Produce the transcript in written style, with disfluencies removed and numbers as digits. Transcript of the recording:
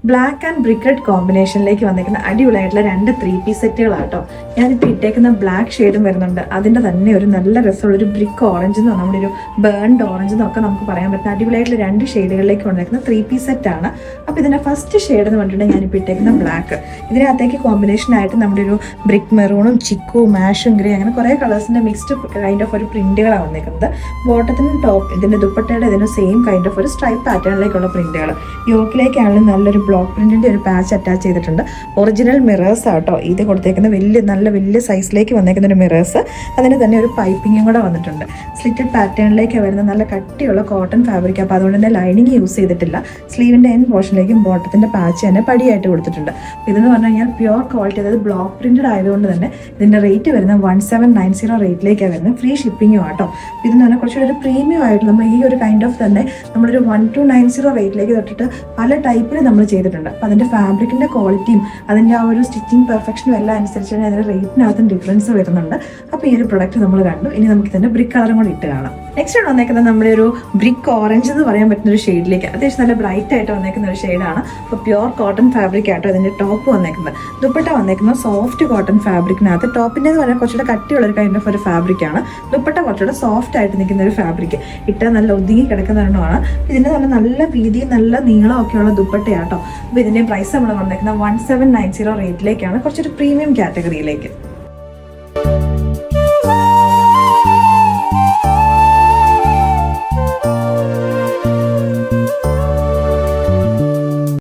Black and brick red കോമ്പിനേഷനിലേക്ക് വന്നിരിക്കുന്ന അടിപൊളിയായിട്ടുള്ള 2 3-പീസ് സെറ്റുകളാട്ടോ. ഞാനിപ്പോൾ ഇട്ടേക്കുന്ന ബ്ലാക്ക് ഷെയ്ഡും വരുന്നുണ്ട്. അതിൻ്റെ തന്നെ ഒരു നല്ല രസമുള്ള ഒരു ബ്രിക്ക് ഓറഞ്ച് എന്നോ നമ്മുടെ ഒരു ബേൺഡ് ഓറഞ്ച് എന്നൊക്കെ നമുക്ക് പറയാൻ പറ്റുന്ന അടിപൊളിയായിട്ടുള്ള 2 ഷെയ്ഡുകളിലേക്ക് വന്നിരിക്കുന്ന 3-പീസ് സെറ്റാണ്. അപ്പോൾ ഇതിൻ്റെ ഫസ്റ്റ് ഷെയ്ഡ് എന്ന് പറഞ്ഞിട്ടുണ്ടെങ്കിൽ ഞാനിപ്പോൾ ഇട്ടേക്കുന്ന ബ്ലാക്ക്. ഇതിനകത്തേക്ക് കോമ്പിനേഷനായിട്ട് നമ്മുടെ ഒരു ബ്രിക്ക് മെറൂണും ചിക്കും ആഷും ഗ്രേ അങ്ങനെ കുറേ കളേഴ്സിൻ്റെ മിക്സ്ഡ് കൈൻഡ് ഓഫ് ഒരു പ്രിൻറ്റുകളാണ് വന്നിരിക്കുന്നത്. ബോട്ടത്തിനും ടോപ്പ് ഇതിൻ്റെ ദുപ്പട്ടയുടെ ഇതിന് സെയിം കൈൻഡ് ഓഫ് ഒരു സ്ട്രൈപ്പ് പാറ്റേണിലേക്കുള്ള പ്രിൻറ്റുകൾ. യോക്കിലേക്കാണെങ്കിലും നല്ലൊരു ബ്ലോക്ക് പ്രിന്റിന്റെ ഒരു പാച്ച് അറ്റാച്ച് ചെയ്തിട്ടുണ്ട്. ഒറിജിനൽ മിറേഴ്സ് ആട്ടോ ഇത് കൊടുത്തേക്കുന്ന വലിയ സൈസിലേക്ക് വന്നേക്കുന്ന ഒരു മിറേഴ്സ്. അതിന് തന്നെ ഒരു പൈപ്പിങ്ങും കൂടെ വന്നിട്ടുണ്ട്. സ്ലിറ്റഡ് പാറ്റേണിലേക്ക് വരുന്ന നല്ല കട്ടിയുള്ള കോട്ടൺ ഫാബ്രിക്. അപ്പോൾ അതുകൊണ്ട് തന്നെ ലൈനിങ് യൂസ് ചെയ്തിട്ടില്ല. സ്ലീവിന്റെ എൻഡ് പോർഷനിലേക്കും ബോട്ടത്തിന്റെ പാച്ച് തന്നെ പടിയായിട്ട് കൊടുത്തിട്ടുണ്ട്. ഇതെന്ന് പറഞ്ഞു കഴിഞ്ഞാൽ പ്യുവർ ക്വാളിറ്റി, അതായത് ബ്ലോക്ക് പ്രിന്റഡ് ആയതുകൊണ്ട് തന്നെ ഇതിന്റെ റേറ്റ് വരുന്ന 1790 റേറ്റിലേക്കാണ് വരുന്നത്. ഫ്രീ ഷിപ്പിങ്ങും ആട്ടോ. ഇതെന്ന് പറഞ്ഞാൽ കുറച്ചുകൂടി ഒരു പ്രീമിയം ആയിട്ട് നമ്മൾ ഈ ഒരു കൈൻഡ് ഓഫ് തന്നെ നമ്മളൊരു 1290 റേറ്റിലേക്ക് തൊട്ടിട്ട് പല ടൈപ്പിൽ നമ്മൾ ചെയ്തിട്ടുണ്ട്. അപ്പോൾ അതിൻ്റെ ഫാബ്രിക്കിൻ്റെ ക്വാളിറ്റിയും അതിൻ്റെ ആ ഒരു സ്റ്റിച്ചിങ് പെർഫെക്ഷനും എല്ലാം അനുസരിച്ച് അതിൻ്റെ റേറ്റിനകത്തും ഡിഫറൻസ് വരുന്നുണ്ട്. അപ്പോൾ ഈ ഒരു പ്രൊഡക്റ്റ് നമ്മൾ കണ്ടു. ഇനി നമുക്ക് ഇതിൻ്റെ ബ്രിക്ക് കളറും കൂടി ഇട്ട് കാണാം. നെക്സ്റ്റ് വന്നേക്കുന്നത് നമ്മുടെ ഒരു ബ്രിക്ക് ഓറഞ്ച് എന്ന് പറയാൻ പറ്റുന്ന ഒരു ഷെയ്ഡിലേക്ക്, അത്യാവശ്യം നല്ല ബ്രൈറ്റ് ആയിട്ട് വന്നേക്കുന്ന ഒരു ഷെയ്ഡാണ്. അപ്പോൾ പ്യുവർ കോട്ടൺ ഫാബ്രിക് ആയിട്ടോ അതിൻ്റെ ടോപ്പ് വന്നേക്കുന്നത്. ദുപ്പട്ട വന്നേക്കുന്നത് സോഫ്റ്റ് കോട്ടൺ ഫാബ്രിക്കിനകത്ത്. ടോപ്പിൻ്റെ എന്ന് പറഞ്ഞാൽ കുറച്ചുകൂടെ കട്ടിയുള്ള ഒരു കൈൻഡ് ഓഫ് ഒരു ഫാബ്രിക്കാണ്. ദുപ്പട്ട കുറച്ചുകൂടെ സോഫ്റ്റ് ആയിട്ട് നിൽക്കുന്ന ഒരു ഫാബ്രിക്. ഇട്ടാൽ നല്ല ഒതുങ്ങി കിടക്കുന്ന ഒരെണ്ണമാണ്. ഇതിൻ്റെ തന്നെ നല്ല വീതിയും നല്ല നീളമൊക്കെയുള്ള ദുപ്പട്ടയാട്ടോ. അപ്പോൾ ഇതിൻ്റെ പ്രൈസ് നമ്മൾ വന്നേക്കുന്നത് 1790 റേറ്റിലേക്കാണ്, കുറച്ചൊരു പ്രീമിയം കാറ്റഗറിയിലേക്ക്.